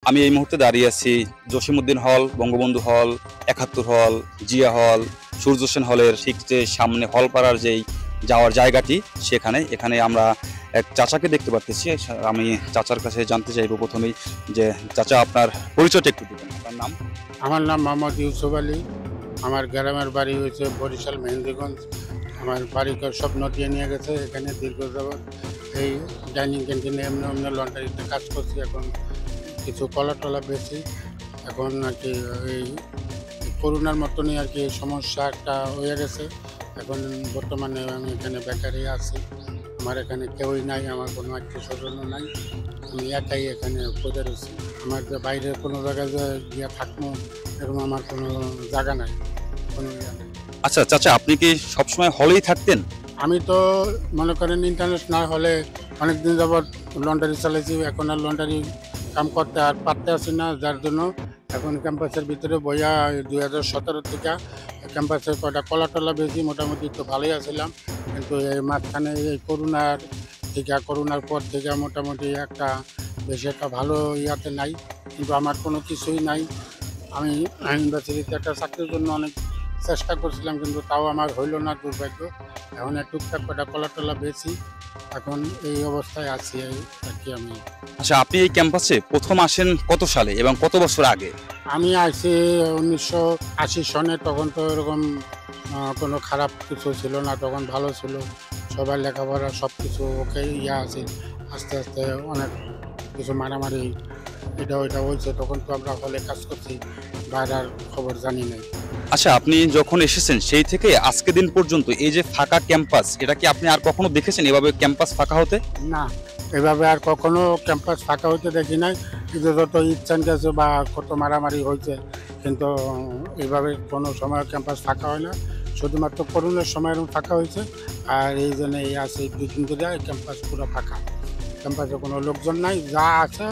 আমি এই মুহূর্তে দাঁড়িয়ে আছি জসিমউদ্দিন হল, বঙ্গবন্ধু হল, ৭১ হল, জিয়া হল, সূর্য সেন হলের ঠিক যে সামনে হলপাড়ার যেই যাওয়ার জায়গাটি এখানে আমরা এক চাচাকে দেখতে পাচ্ছি। আমি চাচার কাছে জানতে চাইবো প্রথমেই যে চাচা আপনার পরিচয়টা একটু দিবেন, আপনার নাম? আমার নাম মোহাম্মদ ইউসুফ আলী। আমার গ্রামের বাড়ি হয়েছে বরিশাল মেহেন্দিগঞ্জ। আমার বাড়িকে সব নদিয়ে নিয়ে গেছে। এখানে দীর্ঘ যাবৎ এই ডাইনিং ক্যান্টিনে এমনি এমনি লন্ডারিতে কাজ করছি। এখন কিছু কলা টলা বেশি। এখন আর কি এই করোনার মতনই আর কি সমস্যা একটা হয়ে গেছে। এখন বর্তমানে আমি এখানে বেকারি আছি। আমার এখানে কেউই নাই, আমার কোনো আত্মীয় স্বজনও নাই। আমি একাই এখানে পড়ে রয়েছি। আমার যে বাইরে কোনো জায়গায় যে গিয়ে থাকবো এরকম আমার কোনো জায়গা নাই, কোনো ইয়ে নেই। আচ্ছা চাচা, আপনি কি সবসময় হলেই থাকতেন? আমি তো মনে করেন ইন্টারন্যাশনাল হলে অনেক দিন যাবৎ লন্ডারি চালাইছি। এখন আর লন্ডারি কাম করতে আর পারতে আসি না, যার জন্য এখন ক্যাম্পাসের ভিতরে বইয়া 2017 থেকে ক্যাম্পাসের কটা কলা টলা বেশি মোটামুটি তো ভালোই আসছিলাম। কিন্তু এই মাঝখানে এই করোনার পর থেকে মোটামুটি একটা বেশি একটা ভালো ইয়াতে নাই। কিন্তু আমার কোনো কিছুই নাই। আমি ইউনিভার্সিটিতে একটা চাকরির জন্য অনেক চেষ্টা করছিলাম, কিন্তু তাও আমার হইল না, দুর্ভাগ্য। এখন টুকটাক কটা কলা টলা বেশি। এখন এই অবস্থায় আছি আর কি আমি। আচ্ছা, আপনি এই ক্যাম্পাসে প্রথম আসেন কত সালে এবং কত বছর আগে? আমি আইছি 1980 সনে। তখন তো এরকম কোনো খারাপ কিছু ছিল না, তখন ভালো ছিল। সবার লেখাপড়া সব কিছু ওকে ইয়া আছে। আস্তে আস্তে অনেক কিছু মারামারি এটা ওইটা হয়েছে। তখন তো আমরা হলে কাজ করছি, বাইরের খবর জানি নাই। আচ্ছা, আপনি যখন এসেছেন সেই থেকে আজকে দিন পর্যন্ত এই যে ফাঁকা ক্যাম্পাস, এটা কি আপনি আর কখনো দেখেছেন এভাবে ক্যাম্পাস ফাঁকা হতে? না, এভাবে আর কখনো ক্যাম্পাস ফাঁকা হইতে দেখি নাই। কিন্তু যত ইচ্ছান গেছে বা কত মারামারি হয়েছে, কিন্তু এইভাবে কোনো সময় ক্যাম্পাস ফাঁকা হয় না। শুধুমাত্র করোনার সময় এরকম ফাঁকা হয়েছে। আর এই জন্য এই আছে 2 দিন ধরে ক্যাম্পাস পুরো ফাঁকা। ক্যাম্পাসে কোনো লোকজন নাই, যা আছে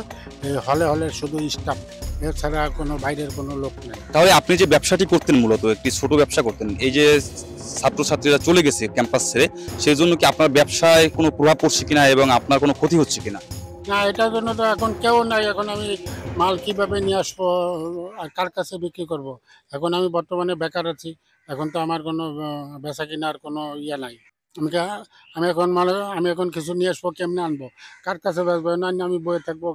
এই হলে হলে শুধু স্টাফ, এছাড়া কোনো বাইরের কোনো লোক নেই। তাহলে আপনি যে ব্যবসাটি করতেন, মূলত একটি ছোট ব্যবসা করতেন, এই যে ছাত্রছাত্রীরা চলে গেছে ক্যাম্পাস ছেড়ে, সেই জন্য কি আপনার ব্যবসায় কোনো প্রভাব পড়ছে কিনা এবং আপনার কোনো ক্ষতি হচ্ছে কিনা? না, এটার জন্য তো এখন কেউ নাই। এখন আমি মাল কিভাবে নিয়ে আসবো আর কার কাছে বিক্রি করব? এখন আমি বর্তমানে বেকার আছি। এখন তো আমার কোনো বেচা কিনার কোনো ইয়ে নাই। আমি কা- আমি এখন কিছু নিয়ে আসবো, কেমনে আনবো, কার কাছে বেচবো? না আমি বয়ে থাকবো,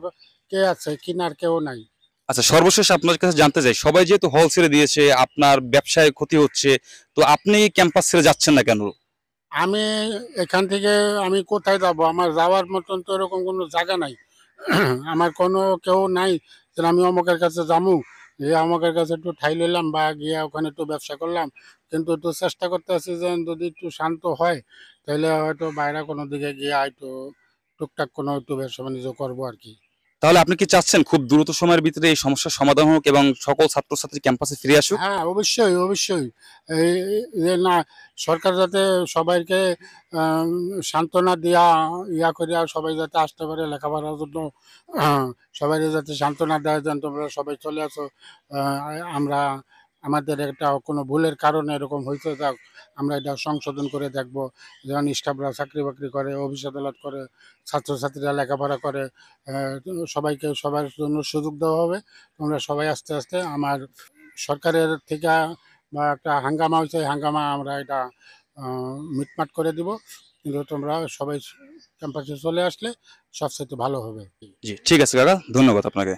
কে আছে কিনার? কেউ নাই। আচ্ছা, সর্বশেষ আপনার কাছে জানতে চাই, সবাই যেহেতু হল ছেড়ে দিয়েছে, আপনার ব্যবসায় ক্ষতি হচ্ছে, তো আপনি ক্যাম্পাস ছেড়ে যাচ্ছেন না কেন? আমি এখান থেকে আমি কোথায় যাব? আমার যাওয়ার মতন তো এরকম কোনো জায়গা নাই। আমার কোনো কেউ নাই যে আমি অমুকের কাছে যামু, গিয়ে অমুকের কাছে একটু ঠাই লইলাম বা গিয়ে ওখানে একটু ব্যবসা করলাম। কিন্তু একটু চেষ্টা করতে আছি যে যদি একটু শান্ত হয়, তাহলে হয়তো বাইরে কোনো দিকে গিয়ে একটু টুকটাক কোনো একটু ব্যবসা বাণিজ্য করবো আর কি। তাহলে আপনি কি চাচ্ছেন খুব দ্রুত সময়ের ভিতরে এই সমস্যার সমাধান হোক এবং সকল ছাত্রছাত্রী ক্যাম্পাসে ফিরে আসুক? হ্যাঁ, অবশ্যই, অবশ্যই। এই যে না, সরকার যাতে সবাইকে আম সান্ত্বনা দিয়া ইয়া কইরা সবাই যাতে আসতে পারে লেখাপড়ার জন্য। সবাইকে যাতে সান্ত্বনা দেয় যেন তোমরা সবাই চলে আসো। আ আমরা আমাদের একটা কোনো ভুলের কারণে এরকম হইতে যাক, আমরা এটা সংশোধন করে দেখব। যেমন স্টাফরা চাকরি-বাকরি করে, অফিস আদালত করে, ছাত্রছাত্রীরা লেখাপড়া করে। অ্যা সবাইকে সবার জন্য সুযোগ দেওয়া হবে। তোমরা সবাই আস্তে, আস্তে আমার সরকারের থেকে বা একটা হাঙ্গামা হয়েছে, এই হাঙ্গামা আমরা এটা আ মিটমাট করে দিব। কিন্তু তোমরা সবাই ক্যাম্পাসে চলে আসলে সবচাইতে ভালো হবে। জি, ঠিক আছে কাকা, ধন্যবাদ আপনাকে।